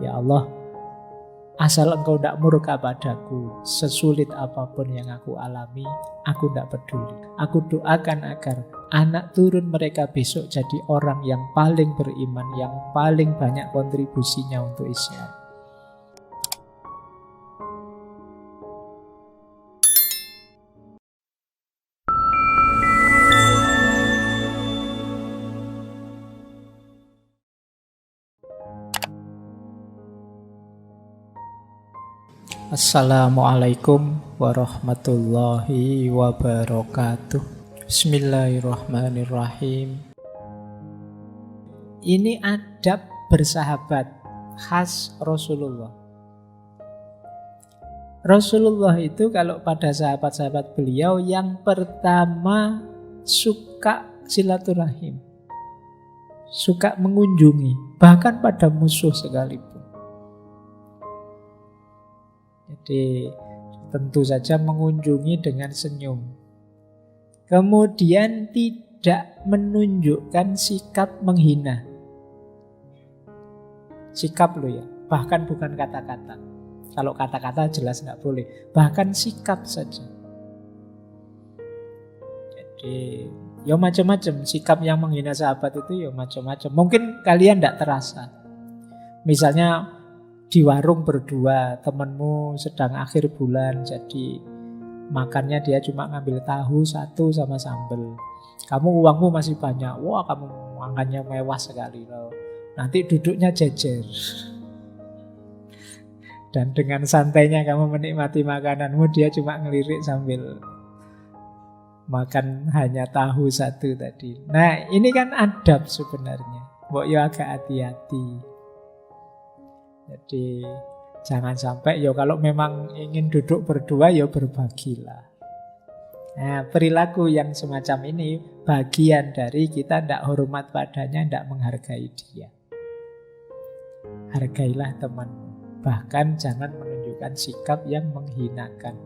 Ya Allah, asal engkau tidak murka padaku, sesulit apapun yang aku alami, aku tidak peduli. Aku doakan agar anak turun mereka besok jadi orang yang paling beriman, yang paling banyak kontribusinya untuk Islam. Assalamualaikum warahmatullahi wabarakatuh. Bismillahirrahmanirrahim. Ini adab bersahabat khas Rasulullah. Rasulullah itu kalau pada sahabat-sahabat beliau yang pertama suka silaturahim, suka mengunjungi, bahkan pada musuh sekalipun. Jadi tentu saja mengunjungi dengan senyum. Kemudian tidak menunjukkan sikap menghina. Sikap loh ya, bahkan bukan kata-kata. Kalau kata-kata jelas nggak boleh, bahkan sikap saja. Jadi ya macam-macam sikap yang menghina sahabat itu ya macam-macam. Mungkin kalian tidak terasa. Misalnya di warung berdua, temenmu sedang akhir bulan, jadi makannya dia cuma ngambil tahu satu sama sambal. Kamu uangmu masih banyak, wah kamu makannya mewah sekali loh. Nanti duduknya jejer. Dan dengan santainya kamu menikmati makananmu, dia cuma ngelirik sambil makan hanya tahu satu tadi. Nah ini kan adab sebenarnya. Mbok ya agak hati-hati. Jadi jangan sampai ya kalau memang ingin duduk berdua ya berbagilah. Nah perilaku yang semacam ini bagian dari kita tidak hormat padanya, tidak menghargai dia. Hargailah temanmu. Bahkan jangan menunjukkan sikap yang menghinakan.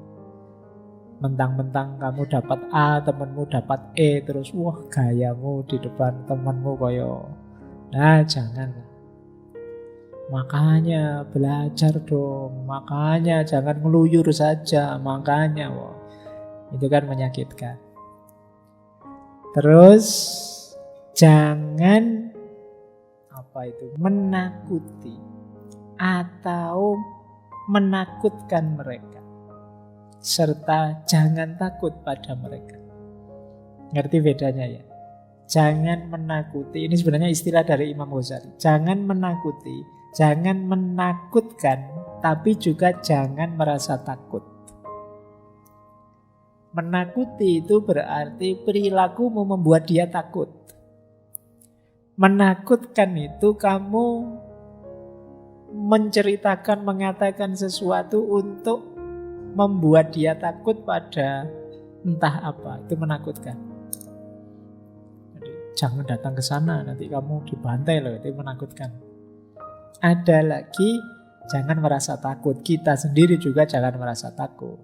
Mentang-mentang kamu dapat A, temanmu dapat E, terus wah gayamu di depan temanmu koyo. Nah janganlah. Makanya belajar dong, makanya jangan ngeluyur saja, makanya wah, itu kan menyakitkan. Terus jangan menakuti atau menakutkan mereka, serta jangan takut pada mereka. Ngerti bedanya ya? Jangan menakuti, ini sebenarnya istilah dari Imam Ghazali. Jangan menakuti, jangan menakutkan, tapi juga jangan merasa takut. Menakuti itu berarti perilakumu membuat dia takut. Menakutkan itu kamu menceritakan, mengatakan sesuatu untuk membuat dia takut pada entah apa. Itu menakutkan. Jangan datang ke sana, nanti kamu dibantai loh, itu menakutkan. Ada lagi, jangan merasa takut. Kita sendiri juga jangan merasa takut.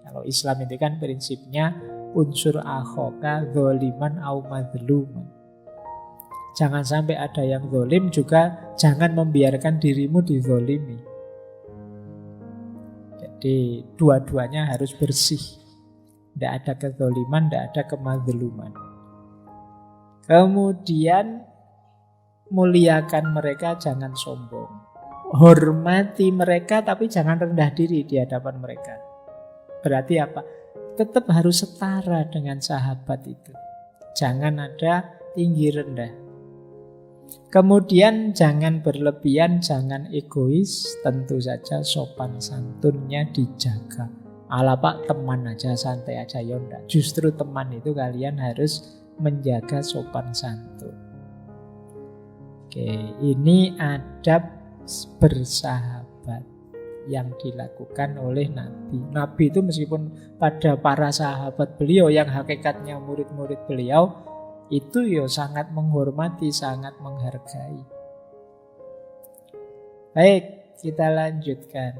Kalau Islam itu kan prinsipnya unsur akhoka dzaliman au madzluman. Jangan sampai ada yang zalim, juga jangan membiarkan dirimu dizalimi. Jadi dua-duanya harus bersih. Tidak ada kezaliman, tidak ada kemadzluman. Kemudian muliakan mereka, jangan sombong. Hormati mereka tapi jangan rendah diri di hadapan mereka. Berarti apa? Tetap harus setara dengan sahabat itu. Jangan ada tinggi rendah. Kemudian jangan berlebihan, jangan egois. Tentu saja sopan santunnya dijaga. Ala pak teman aja, santai aja, yonda. Justru teman itu kalian harus menjaga sopan santun. Oke, ini adab bersahabat yang dilakukan oleh Nabi. Nabi itu meskipun pada para sahabat beliau yang hakikatnya murid-murid beliau, itu ya sangat menghormati, sangat menghargai. Baik, kita lanjutkan.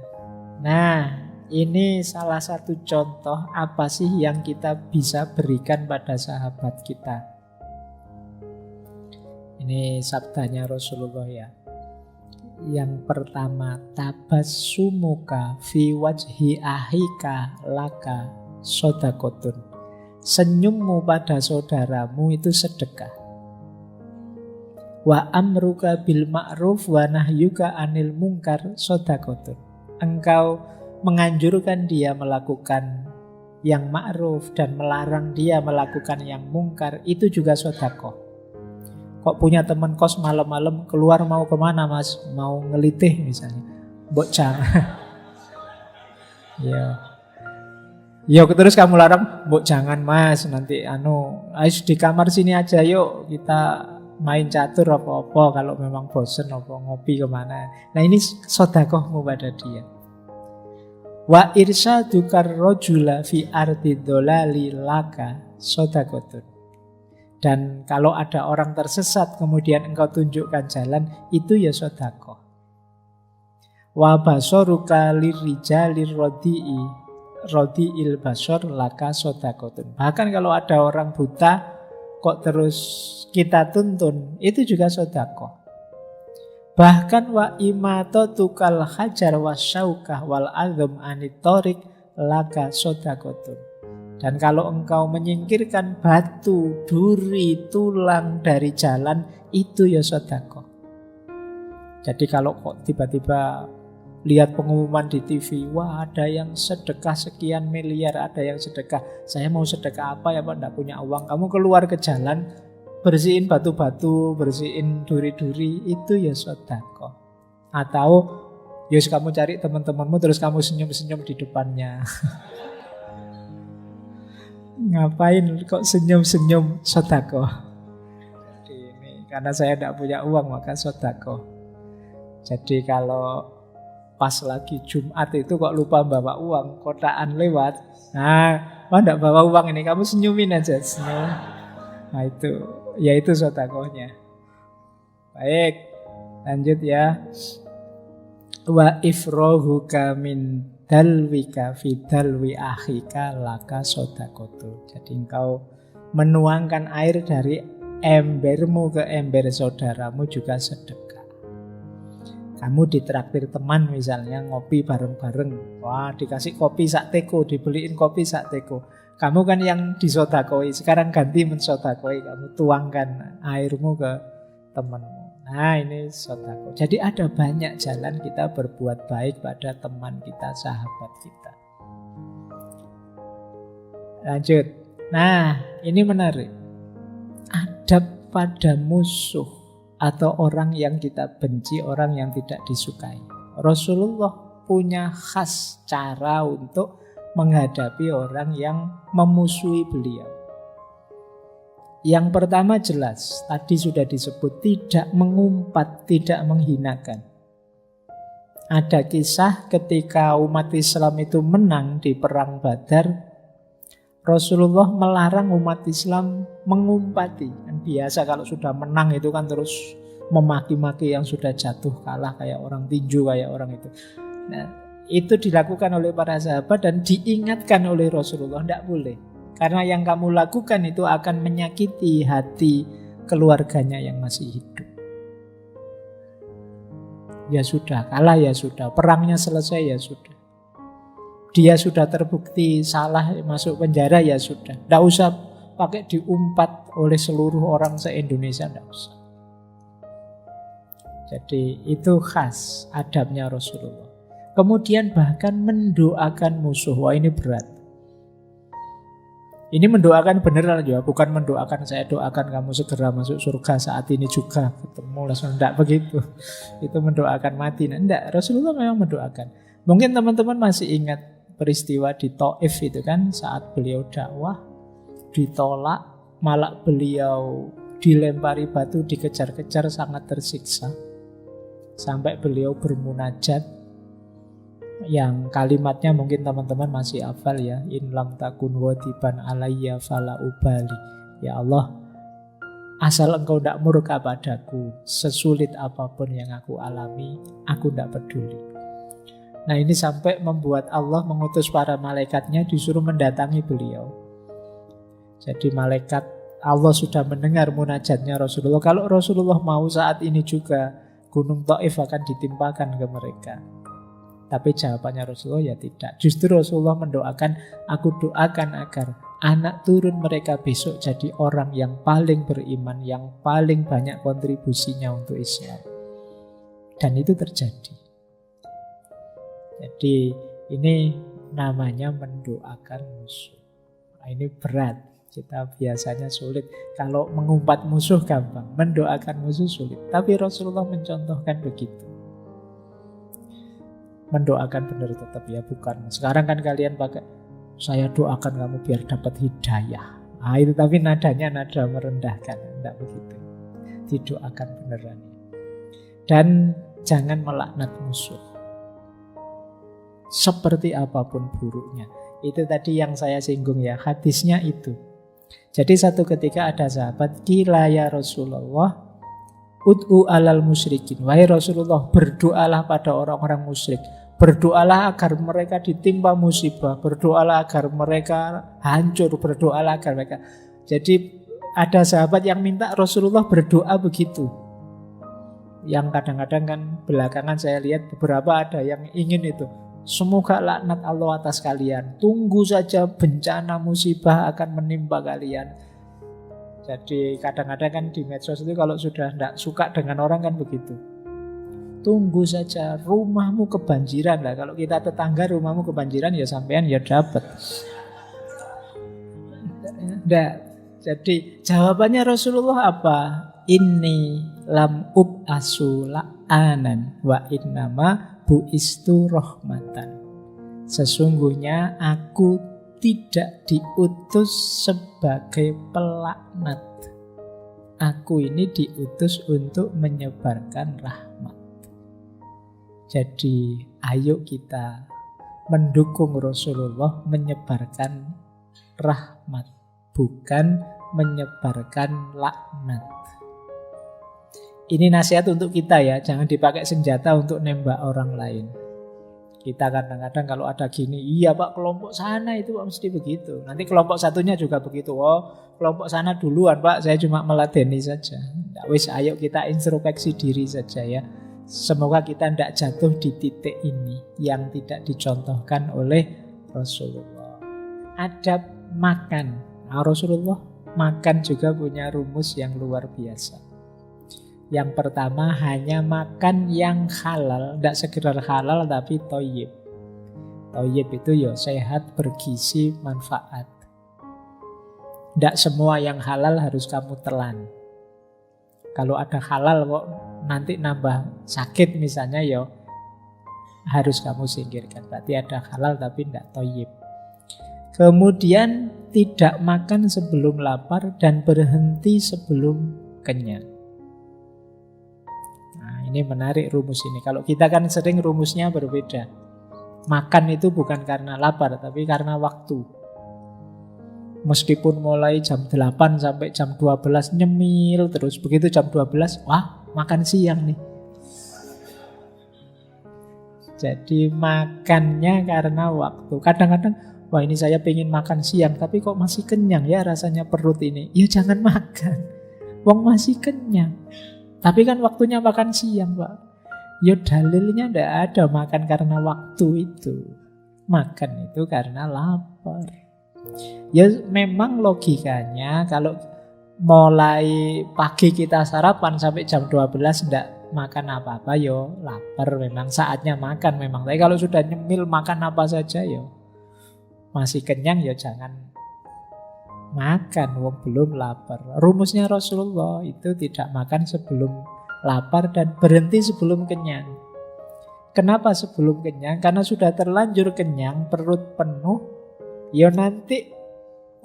Nah, ini salah satu contoh apa sih yang kita bisa berikan pada sahabat kita. Ini sabdanya Rasulullah ya. Yang pertama, tabassumuka fi wajhi ahika laka sodakotun. Senyummu pada saudaramu itu sedekah. Wa amruka bil ma'ruf wa nahyuka anil munkar sodakotun. Engkau menganjurkan dia melakukan yang ma'ruf dan melarang dia melakukan yang mungkar, itu juga sodakoh. Kok punya teman kos malam-malam keluar mau kemana mas? Mau ngelitih misalnya. Mbok jangan. Ya. Yo terus kamu larang, mbok jangan mas, nanti ayo di kamar sini aja yuk kita main catur apa-apa kalau memang bosen apa ngopi kemana. Nah ini sodakohmu pada dia. Wa irsadukar rojula fi ardi dolali laka sodakotun. Dan kalau ada orang tersesat kemudian engkau tunjukkan jalan, itu ya sedekah. Wa basaruka lirrijalir rodi'il basar laka sedekatun. Bahkan kalau ada orang buta kok terus kita tuntun, itu juga sedekah. Bahkan wa imatatukal hajar wasyaukah wal azm anit tariq laka sedekatun. Dan kalau engkau menyingkirkan batu, duri, tulang dari jalan, itu ya sedekah. Jadi kalau kok tiba-tiba lihat pengumuman di TV, wah ada yang sedekah sekian miliar, ada yang sedekah. Saya mau sedekah apa ya Pak? Tidak punya uang. Kamu keluar ke jalan, bersihin batu-batu, bersihin duri-duri, itu ya sedekah. Atau yus kamu cari teman-temanmu terus kamu senyum-senyum di depannya. Ngapain kok senyum-senyum sedekah? Jadi ini karena saya tidak punya uang maka sedekah. Jadi kalau pas lagi Jumat itu kok lupa bawa uang, kotaan lewat. Nah, tidak bawa uang ini, kamu senyumin aja, senyum. Nah itu, ya itu sedekahnya. Baik, lanjut ya. Wa ifrohuka min dalwika fi dalwi akhika laka sodakotu. Jadi engkau menuangkan air dari embermu ke ember saudaramu juga sedekah. Kamu ditraktir teman misalnya ngopi bareng-bareng, wah dikasih kopi sak teko, dibeliin kopi sak teko. Kamu kan yang disodakoi, sekarang ganti mensodakoi, kamu tuangkan airmu ke temanmu. Nah ini sedekah. Jadi ada banyak jalan kita berbuat baik pada teman kita, sahabat kita. Lanjut. Nah ini menarik. Adab pada musuh atau orang yang kita benci, orang yang tidak disukai. Rasulullah punya khas cara untuk menghadapi orang yang memusuhi beliau. Yang pertama jelas, tadi sudah disebut, tidak mengumpat, tidak menghinakan. Ada kisah ketika umat Islam itu menang di perang Badar, Rasulullah melarang umat Islam mengumpati. Kan biasa kalau sudah menang itu kan terus memaki-maki yang sudah jatuh kalah, kayak orang tinju, kayak orang itu. Nah, itu dilakukan oleh para sahabat dan diingatkan oleh Rasulullah, tidak boleh. Karena yang kamu lakukan itu akan menyakiti hati keluarganya yang masih hidup. Ya sudah, kalah ya sudah, perangnya selesai ya sudah. Dia sudah terbukti salah, masuk penjara ya sudah. Tidak usah pakai diumpat oleh seluruh orang se-Indonesia, tidak usah. Jadi itu khas adabnya Rasulullah. Kemudian bahkan mendoakan musuh. Wah ini berat. Ini mendoakan beneran juga, bukan mendoakan saya doakan kamu segera masuk surga saat ini juga ketemu langsung, enggak begitu. Itu mendoakan mati. Nah, enggak, Rasulullah memang mendoakan. Mungkin teman-teman masih ingat peristiwa di Taif itu kan, saat beliau dakwah ditolak, malah beliau dilempari batu, dikejar-kejar, sangat tersiksa. Sampai beliau bermunajat yang kalimatnya mungkin teman-teman masih hafal ya, in lam takun wadiban alayya fala ubali. Ya Allah, asal engkau tidak murka padaku, sesulit apapun yang aku alami, aku tidak peduli. Nah ini sampai membuat Allah mengutus para malaikatnya disuruh mendatangi beliau. Jadi malaikat Allah sudah mendengar munajatnya Rasulullah. Kalau Rasulullah mau saat ini juga Gunung Thaif akan ditimpakan ke mereka. Tapi jawabannya Rasulullah ya tidak. Justru Rasulullah mendoakan, aku doakan agar anak turun mereka besok jadi orang yang paling beriman, yang paling banyak kontribusinya untuk Islam. Dan itu terjadi. Jadi ini namanya mendoakan musuh. Nah, ini berat. Kita biasanya sulit. Kalau mengumpat musuh gampang, mendoakan musuh sulit. Tapi Rasulullah mencontohkan begitu. Mendoakan benar tetap ya, bukan. Sekarang kan kalian pakai, saya doakan kamu biar dapat hidayah. Nah, itu tapi nadanya nada merendahkan. Tidak begitu. Didoakan beneran. Dan jangan melaknat musuh. Seperti apapun buruknya. Itu tadi yang saya singgung ya, hadisnya itu. Jadi satu ketika ada sahabat, qila ya Rasulullah, ud'u alal musyrikin. Wahai Rasulullah, berdoalah pada orang-orang musyrik. Berdoalah agar mereka ditimpa musibah. Berdoalah agar mereka hancur. Berdoalah agar mereka. Jadi ada sahabat yang minta Rasulullah berdoa begitu. Yang kadang-kadang kan belakangan saya lihat beberapa ada yang ingin itu. Semoga laknat Allah atas kalian. Tunggu saja bencana musibah akan menimpa kalian. Jadi kadang-kadang kan di medsos itu kalau sudah tidak suka dengan orang kan begitu. Tunggu saja rumahmu kebanjiran lah. Kalau kita tetangga rumahmu kebanjiran ya sampean ya dapat. Nah, jadi jawabannya Rasulullah apa? Inni lam ub'asu la'anan wa innama bu'istu rahmatan. Sesungguhnya aku tidak diutus sebagai pelaknat. Aku ini diutus untuk menyebarkan rahmat. Jadi ayo kita mendukung Rasulullah menyebarkan rahmat, bukan menyebarkan laknat. Ini nasihat untuk kita ya, jangan dipakai senjata untuk nembak orang lain. Kita kadang-kadang kalau ada gini, iya Pak kelompok sana itu mesti begitu. Nanti kelompok satunya juga begitu. Oh kelompok sana duluan Pak, saya cuma meladeni saja. Nggak, wis ayo kita introspeksi diri saja ya. Semoga kita tidak jatuh di titik ini yang tidak dicontohkan oleh Rasulullah. Adab makan. Nah, Rasulullah makan juga punya rumus yang luar biasa. Yang pertama hanya makan yang halal, tidak sekedar halal tapi thayyib. Thayyib itu ya sehat, bergizi, manfaat. Tidak semua yang halal harus kamu telan. Kalau ada halal kok nanti nambah sakit misalnya ya harus kamu singkirkan. Berarti ada halal tapi tidak thayyib. Kemudian tidak makan sebelum lapar dan berhenti sebelum kenyang. Ini menarik rumus ini. Kalau kita kan sering rumusnya berbeda. Makan itu bukan karena lapar, tapi karena waktu. Meskipun mulai jam 8 sampai jam 12 nyemil terus. Begitu jam 12, wah makan siang nih. Jadi makannya karena waktu. Kadang-kadang, wah ini saya pengen makan siang, tapi kok masih kenyang ya rasanya perut ini. Ya jangan makan. Wong masih kenyang. Tapi kan waktunya makan siang Pak. Ya dalilnya tidak ada makan karena waktu itu. Makan itu karena lapar. Ya memang logikanya kalau mulai pagi kita sarapan sampai jam 12 tidak makan apa-apa ya lapar. Memang saatnya makan memang. Tapi kalau sudah nyemil makan apa saja ya masih kenyang ya jangan makan, wong belum lapar. Rumusnya Rasulullah itu tidak makan sebelum lapar dan berhenti sebelum kenyang. Kenapa sebelum kenyang? Karena sudah terlanjur kenyang, perut penuh, ya nanti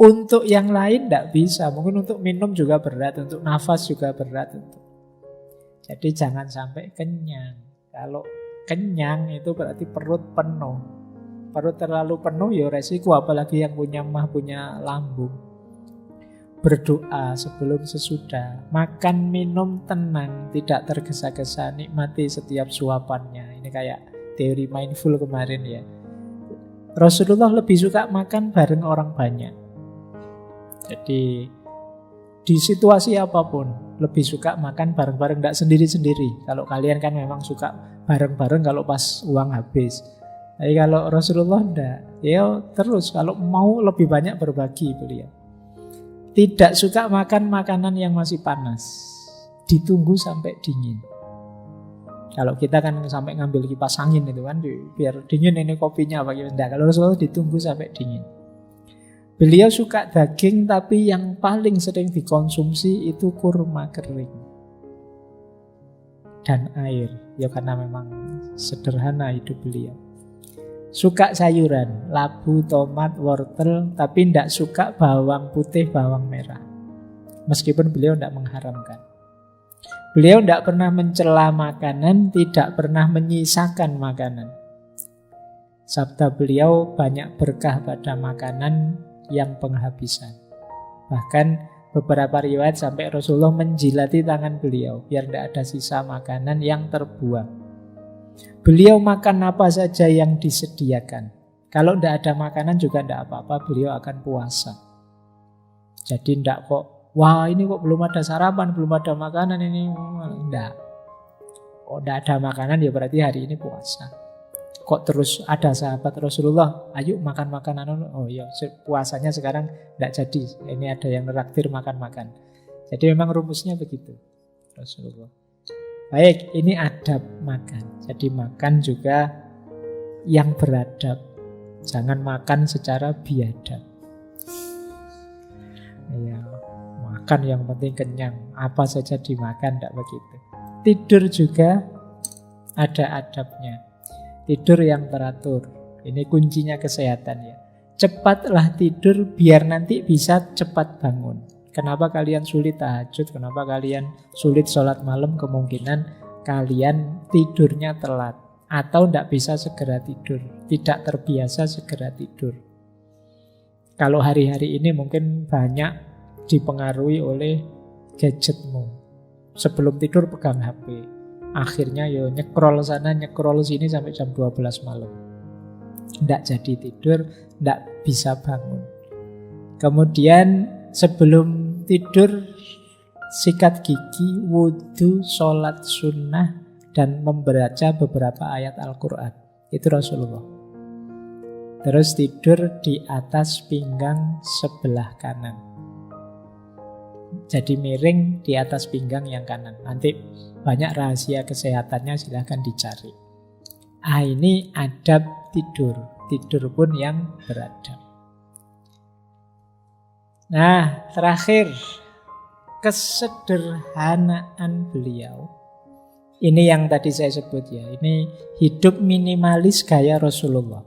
untuk yang lain tidak bisa. Mungkin untuk minum juga berat, untuk nafas juga berat. Jadi jangan sampai kenyang. Kalau kenyang itu berarti perut penuh. Perut terlalu penuh ya resiko, apalagi yang punya mah punya lambung. Berdoa sebelum sesudah, makan minum tenang, tidak tergesa-gesa, nikmati setiap suapannya. Ini kayak teori mindful kemarin ya. Rasulullah lebih suka makan bareng orang banyak. Jadi di situasi apapun, lebih suka makan bareng-bareng, tidak sendiri-sendiri. Kalau kalian kan memang suka bareng-bareng kalau pas uang habis. Tapi kalau Rasulullah tidak, ya terus kalau mau lebih banyak berbagi beliau. Tidak suka makan makanan yang masih panas, ditunggu sampai dingin. Kalau kita kan sampai ngambil kipas angin itu kan, biar dingin ini kopinya apa gitu. Kalau Rasulullah ditunggu sampai dingin. Beliau suka daging, tapi yang paling sering dikonsumsi itu kurma kering dan air. Ya karena memang sederhana hidup beliau. Suka sayuran, labu, tomat, wortel, tapi tidak suka bawang putih, bawang merah. Meskipun beliau tidak mengharamkan. Beliau tidak pernah mencela makanan, tidak pernah menyisakan makanan. Sabda beliau banyak berkah pada makanan yang penghabisan. Bahkan beberapa riwayat sampai Rasulullah menjilati tangan beliau biar tidak ada sisa makanan yang terbuang. Beliau makan apa saja yang disediakan. Kalau tidak ada makanan juga tidak apa-apa, beliau akan puasa. Jadi tidak kok, wah ini kok belum ada sarapan, belum ada makanan ini. Tidak. Kok tidak ada makanan ya berarti hari ini puasa. Kok terus ada sahabat Rasulullah, ayo makan makanan. Oh iya, puasanya sekarang tidak jadi. Ini ada yang neraktir makan-makan. Jadi memang rumusnya begitu Rasulullah. Baik, ini adab makan. Jadi makan juga yang beradab. Jangan makan secara biadab. Ya, makan yang penting kenyang. Apa saja dimakan, tidak begitu. Tidur juga ada adabnya. Tidur yang teratur. Ini kuncinya kesehatan ya. Cepatlah tidur biar nanti bisa cepat bangun. Kenapa kalian sulit tahajud? Kenapa kalian sulit sholat malam? Kemungkinan kalian tidurnya telat. Atau tidak bisa segera tidur. Tidak terbiasa segera tidur. Kalau hari-hari ini mungkin banyak dipengaruhi oleh gadgetmu. Sebelum tidur pegang HP. Akhirnya yo nyekrol sana nyekrol sini sampai jam 12 malam. Tidak jadi tidur, tidak bisa bangun. Kemudian sebelum tidur sikat gigi, wudhu, sholat sunnah, dan membaca beberapa ayat Al-Quran. Itu Rasulullah. Terus tidur di atas pinggang sebelah kanan. Jadi miring di atas pinggang yang kanan. Nanti banyak rahasia kesehatannya, silahkan dicari. Ini adab tidur. Tidur pun yang beradab. Nah, terakhir, kesederhanaan beliau. Ini yang tadi saya sebut ya. Ini hidup minimalis gaya Rasulullah.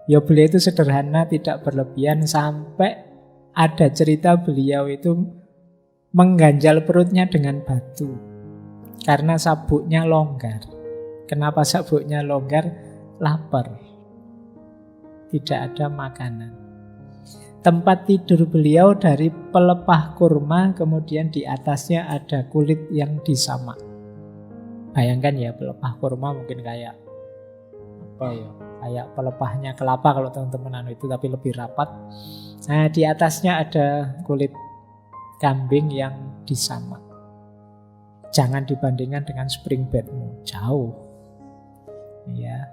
Ya beliau itu sederhana, tidak berlebihan, sampai ada cerita beliau itu mengganjal perutnya dengan batu karena sabuknya longgar. Kenapa sabuknya longgar? Lapar. Tidak ada makanan. Tempat tidur beliau dari pelepah kurma, kemudian di atasnya ada kulit yang disamak. Bayangkan ya, pelepah kurma mungkin kayak apa ya? Kayak pelepahnya kelapa kalau teman-teman itu, tapi lebih rapat. Nah, di atasnya ada kulit kambing yang disamak. Jangan dibandingkan dengan spring bedmu, jauh. Ya.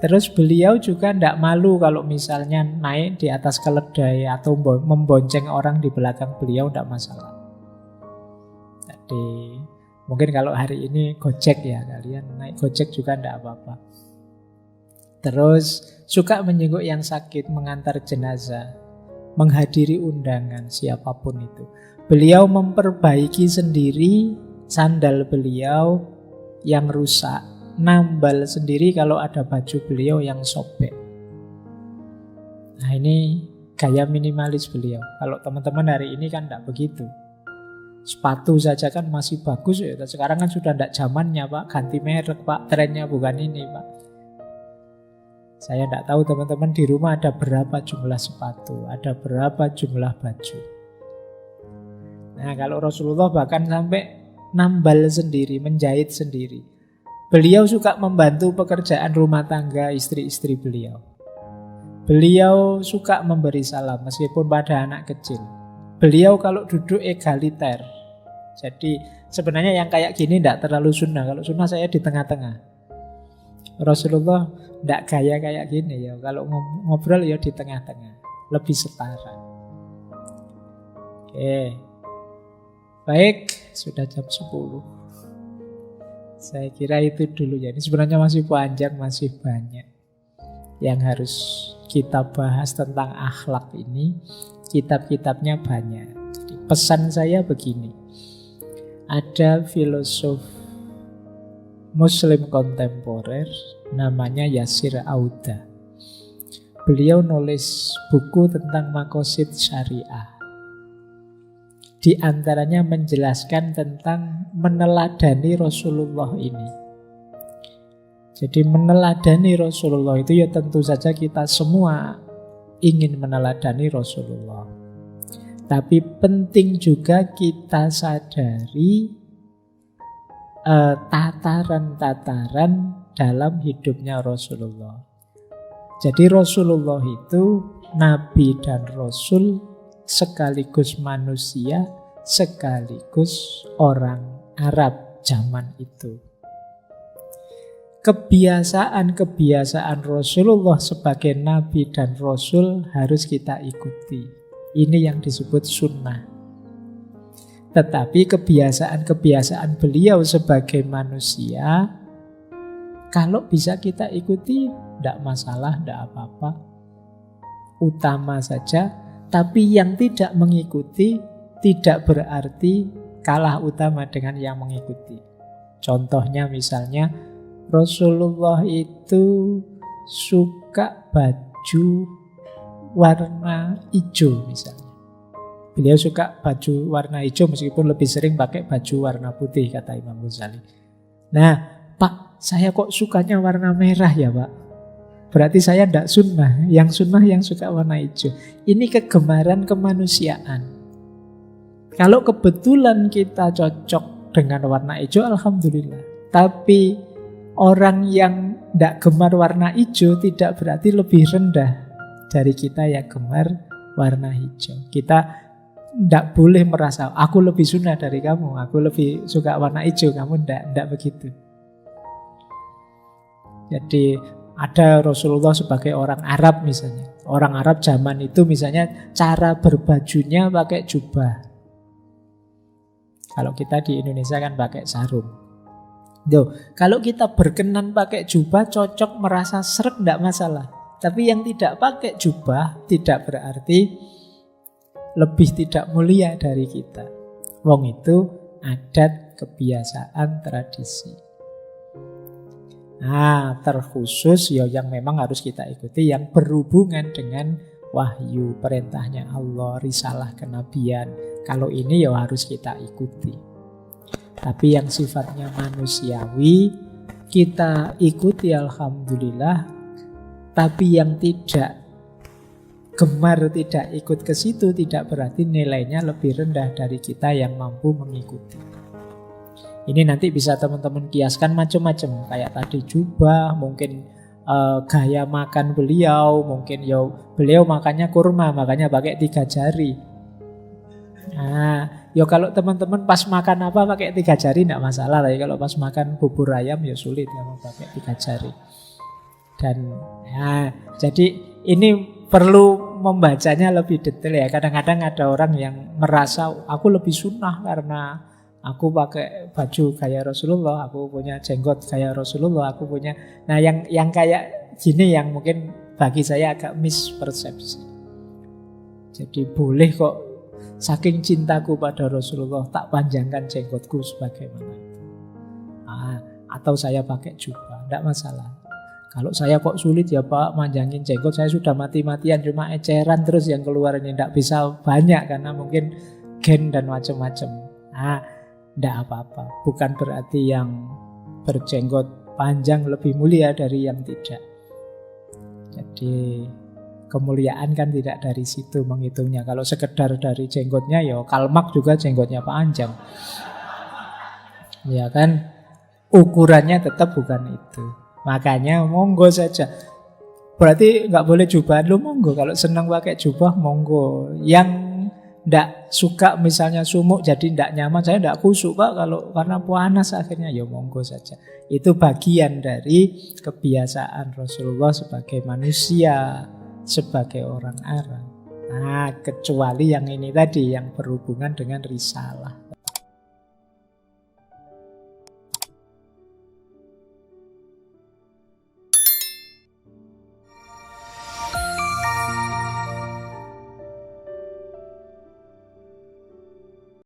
Terus beliau juga tidak malu kalau misalnya naik di atas keledai atau membonceng orang di belakang beliau, tidak masalah. Jadi mungkin kalau hari ini Gojek ya, kalian naik Gojek juga tidak apa-apa. Terus suka menjenguk yang sakit, mengantar jenazah, menghadiri undangan siapapun itu. Beliau memperbaiki sendiri sandal beliau yang rusak, nambal sendiri kalau ada baju beliau yang sobek. Nah ini gaya minimalis beliau. Kalau teman-teman hari ini kan tidak begitu. Sepatu saja kan masih bagus ya. Sekarang kan sudah tidak zamannya Pak, ganti merek Pak, trennya bukan ini Pak. Saya tidak tahu teman-teman di rumah ada berapa jumlah sepatu, ada berapa jumlah baju. Nah kalau Rasulullah bahkan sampai nambal sendiri, menjahit sendiri. Beliau suka membantu pekerjaan rumah tangga istri-istri beliau. Beliau suka memberi salam meskipun pada anak kecil. Beliau kalau duduk egaliter, Jadi sebenarnya yang kayak gini tidak terlalu sunnah. Kalau sunnah saya di tengah-tengah. Rasulullah tidak gaya kayak gini ya. Kalau ngobrol ya di tengah-tengah. Lebih setara. Oke. Baik, sudah jam 10. Saya kira itu dulu ya. Ini sebenarnya masih panjang, masih banyak yang harus kita bahas tentang akhlak ini. Kitab-kitabnya banyak. Jadi pesan saya begini. Ada filosof Muslim kontemporer namanya Yasir Auda. Beliau nulis buku tentang maqasid syariah. Di antaranya menjelaskan tentang meneladani Rasulullah ini. Jadi meneladani Rasulullah itu ya tentu saja kita semua ingin meneladani Rasulullah. Tapi penting juga kita sadari tataran-tataran dalam hidupnya Rasulullah. Jadi Rasulullah itu Nabi dan Rasul sekaligus manusia, sekaligus orang Arab zaman itu. Kebiasaan-kebiasaan Rasulullah sebagai Nabi dan Rasul harus kita ikuti. Ini yang disebut sunnah. Tetapi kebiasaan-kebiasaan beliau sebagai manusia, kalau bisa kita ikuti, tidak masalah, tidak apa-apa. Utama saja. Tapi yang tidak mengikuti tidak berarti kalah utama dengan yang mengikuti. Contohnya misalnya Rasulullah itu suka baju warna hijau misalnya. Beliau suka baju warna hijau meskipun lebih sering pakai baju warna putih, kata Imam Ghazali. Nah, Pak, saya kok sukanya warna merah ya Pak? Berarti saya tidak sunnah. Yang sunnah yang suka warna hijau. Ini kegemaran kemanusiaan. Kalau kebetulan kita cocok dengan warna hijau, alhamdulillah. Tapi orang yang tidak gemar warna hijau tidak berarti lebih rendah dari kita yang gemar warna hijau. Kita tidak boleh merasa, aku lebih sunnah dari kamu, aku lebih suka warna hijau, kamu tidak begitu. Jadi ada Rasulullah sebagai orang Arab misalnya. Orang Arab zaman itu misalnya cara berbajunya pakai jubah. Kalau kita di Indonesia kan pakai sarung. Kalau kita berkenan pakai jubah, cocok, merasa sreg, tidak masalah. Tapi yang tidak pakai jubah tidak berarti lebih tidak mulia dari kita. Wong itu adat, kebiasaan, tradisi. Nah, terkhusus ya yang memang harus kita ikuti yang berhubungan dengan wahyu, perintahnya Allah, risalah kenabian. Kalau ini ya harus kita ikuti. Tapi yang sifatnya manusiawi kita ikuti alhamdulillah. Tapi yang tidak gemar, tidak ikut ke situ tidak berarti nilainya lebih rendah dari kita yang mampu mengikuti. Ini nanti bisa teman-teman kiaskan macam-macam. Kayak tadi jubah, mungkin gaya makan beliau, mungkin ya beliau makannya kurma, makanya pakai 3 jari. Nah, ya kalau teman-teman pas makan apa pakai 3 jari tidak masalah. Tapi kalau pas makan bubur ayam ya sulit ya mau pakai 3 jari. Dan ya, jadi ini perlu membacanya lebih detail ya. Kadang-kadang ada orang yang merasa aku lebih sunnah karena aku pakai baju kayak Rasulullah, aku punya jenggot kayak Rasulullah, aku punya. Nah, yang kayak gini yang mungkin bagi saya agak mispersepsi. Jadi boleh kok saking cintaku pada Rasulullah tak panjangkan jenggotku sebagaimana itu. Atau saya pakai jubah, tidak masalah. Kalau saya kok sulit ya Pak manjangin jenggot, saya sudah mati-matian cuma eceran terus yang keluar ini, tidak bisa banyak karena mungkin gen dan macam-macam. Tidak apa-apa, bukan berarti yang berjenggot panjang lebih mulia dari yang tidak. Jadi kemuliaan kan tidak dari situ menghitungnya. Kalau sekedar dari jenggotnya ya Karl Marx juga jenggotnya panjang. Ya kan, ukurannya tetap bukan itu. Makanya monggo saja. Berarti nggak boleh jubah, lo monggo. Kalau senang pakai jubah monggo. Yang ndak suka misalnya sumuk jadi ndak nyaman, saya ndak khusyuk Pak kalau karena panas akhirnya, ya monggo saja. Itu bagian dari kebiasaan Rasulullah sebagai manusia, sebagai orang Arab. Nah, kecuali yang ini tadi yang berhubungan dengan risalah.